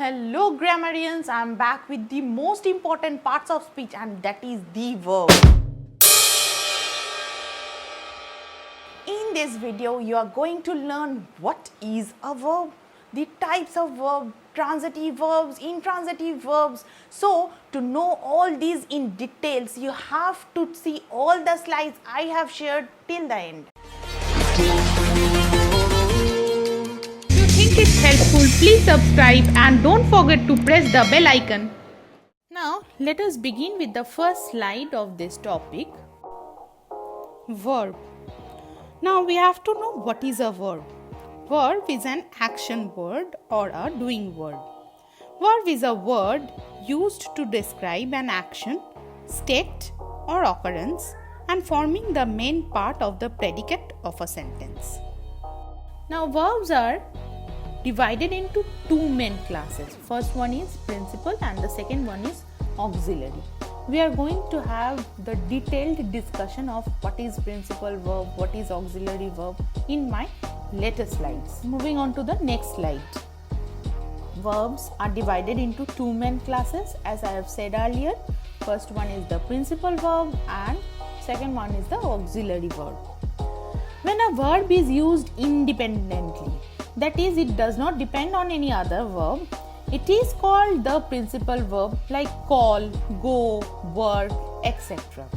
Hello grammarians, I am back with the most important parts of speech, and that is the verb. In this video, you are going to learn what is a verb, the types of verb, transitive verbs, intransitive verbs. So, to know all these in details, you have to see all the slides I have shared till the end. If it's helpful, please subscribe and don't forget to press the bell icon. Now, let us begin with the first slide of this topic. Verb. Now, we have to know what is a verb. Verb is an action word or a doing word. Verb is a word used to describe an action, state, or occurrence and forming the main part of the predicate of a sentence. Now, verbs are divided into two main classes. First one is principal and the second one is auxiliary. We are going to have the detailed discussion of what is principal verb, what is auxiliary verb in my later slides. Moving on to the next slide. Verbs are divided into two main classes as I have said earlier. First one is the principal verb and second one is the auxiliary verb. When a verb is used independently, that is, it does not depend on any other verb, it is called the principal verb like call, go, work, etc.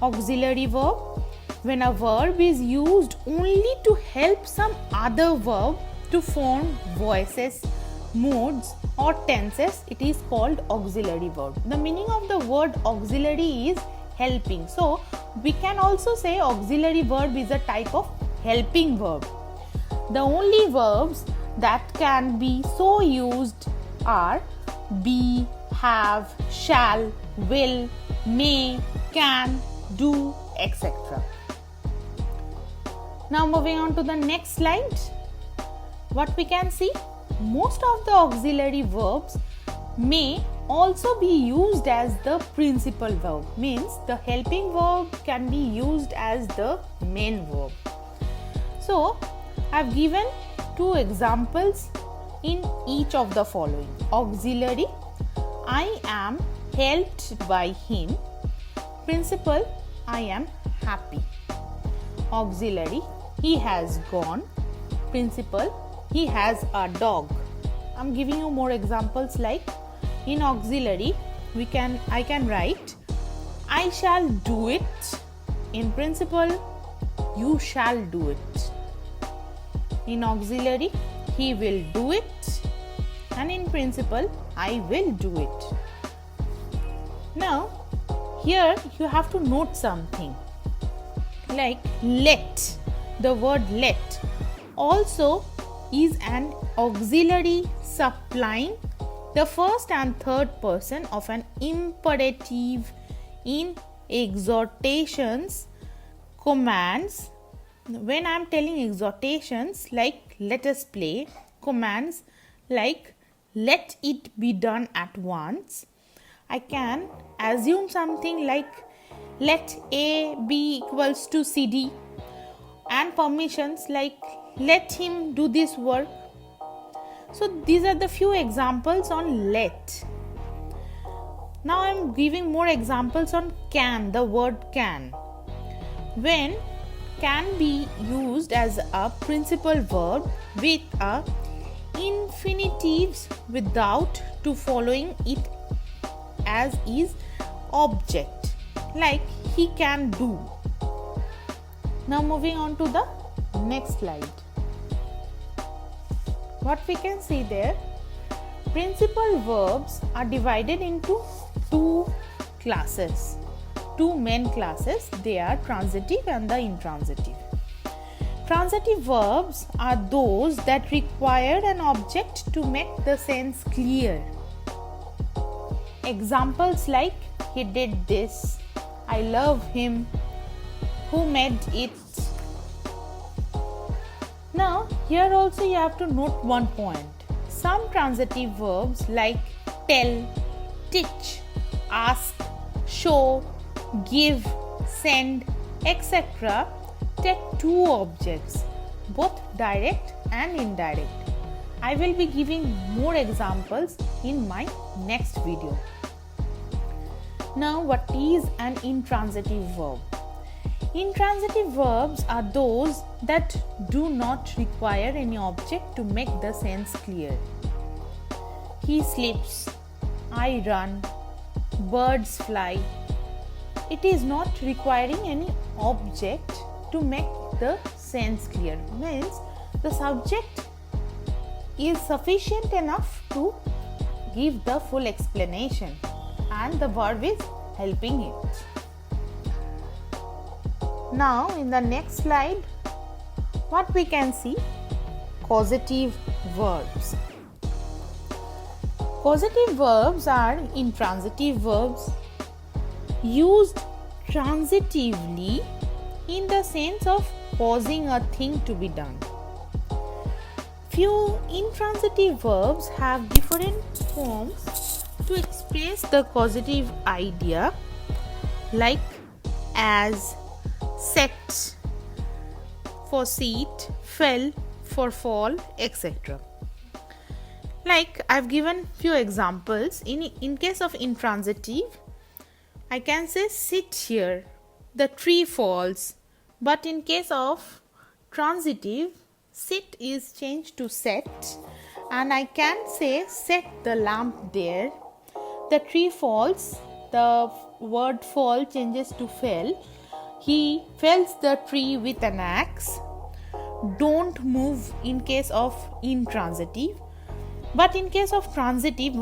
Auxiliary verb. When a verb is used only to help some other verb to form voices, moods or tenses, it is called auxiliary verb. The meaning of the word auxiliary is helping. So, we can also say auxiliary verb is a type of helping verb. The only verbs that can be so used are be, have, shall, will, may, can, do, etc. Now moving on to the next slide. What we can see, most of the auxiliary verbs may also be used as the principal verb, means the helping verb can be used as the main verb. So, I have given two examples in each of the following. Auxiliary, I am helped by him. Principal, I am happy. Auxiliary, he has gone. Principal, he has a dog. I am giving you more examples like in auxiliary, I can write I shall do it. In principal, you shall do it. In auxiliary, he will do it, and in principal, I will do it. Now, here you have to note something like let. The word let also is an auxiliary supplying the first and third person of an imperative in exhortations, commands. When I am telling exhortations like let us play, commands like let it be done at once, I can assume something like let A be equals to CD, and permissions like let him do this work. So these are the few examples on let. Now I am giving more examples on can, the word can. When can be used as a principal verb with a infinitives without to following it as is object, like he can do. Now moving on to the next slide. What we can see there, principal verbs are divided into two classes. Two main classes, they are transitive and the intransitive. Transitive verbs are those that require an object to make the sense clear. Examples like he did this, I love him, who made it. Now, here also you have to note one point. Some transitive verbs like tell, teach, ask, show, give, send, etc. take two objects, both direct and indirect. I will be giving more examples in my next video. Now, what is an intransitive verb? Intransitive verbs are those that do not require any object to make the sense clear. He sleeps, I run, birds fly. It is not requiring any object to make the sense clear. Means the subject is sufficient enough to give the full explanation and the verb is helping it. Now in the next slide, what we can see? Causative verbs. Causative verbs are intransitive verbs used transitively in the sense of causing a thing to be done. Few intransitive verbs have different forms to express the causative idea, like as, set for seat, fell for fall, etc. Like I've given few examples. In case of intransitive, I can say sit here, the tree falls. But in case of transitive, sit is changed to set, and I can say set the lamp there, the tree falls, the word fall changes to fell. He fells the tree with an axe. Don't move in case of intransitive. But in case of transitive,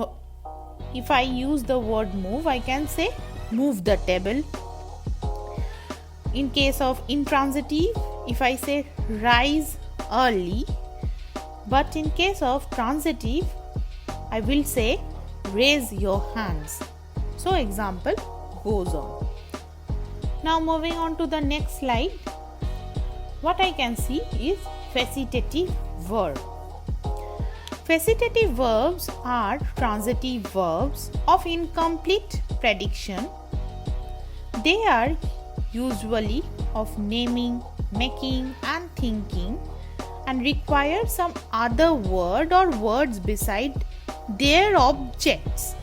if I use the word move, I can say move the table. In case of intransitive, if I say rise early. But in case of transitive, I will say raise your hands. So example goes on. Now moving on to the next slide, what I can see is facilitative verb. Facilitative verbs are transitive verbs of incomplete prediction. They are usually of naming, making and thinking and require some other word or words beside their objects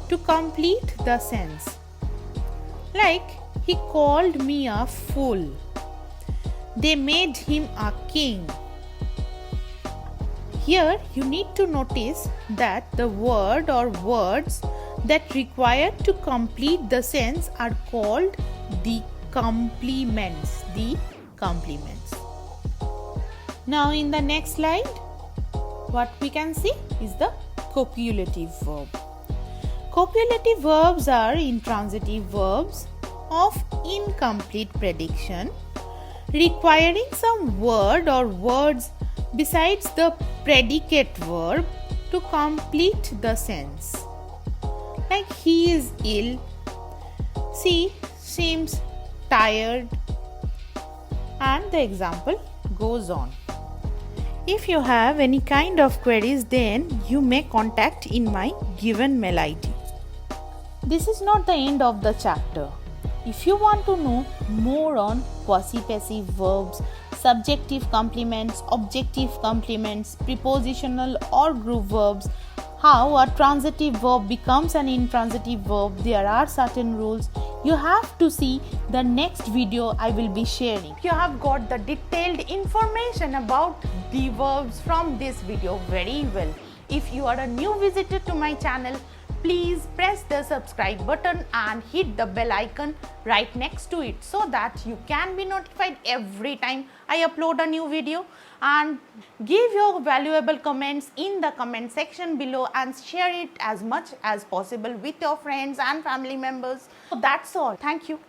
to complete the sense. Like, he called me a fool. They made him a king. Here you need to notice that the word or words that require to complete the sense are called the complements. Now in the next slide, what we can see is the copulative verb. Copulative verbs are intransitive verbs of incomplete prediction requiring some word or words besides the predicate verb to complete the sense. Like he is ill, she seems tired, and the example goes on. If you have any kind of queries, then you may contact in my given mail ID. This is not the end of the chapter. If you want to know more on quasi-passive verbs, subjective complements, objective complements, prepositional or group verbs, how a transitive verb becomes an intransitive verb, there are certain rules. You have to see the next video I will be sharing. You have got the detailed information about the verbs from this video very well. If you are a new visitor to my channel, please press the subscribe button and hit the bell icon right next to it so that you can be notified every time I upload a new video, and give your valuable comments in the comment section below and share it as much as possible with your friends and family members. So that's all. Thank you.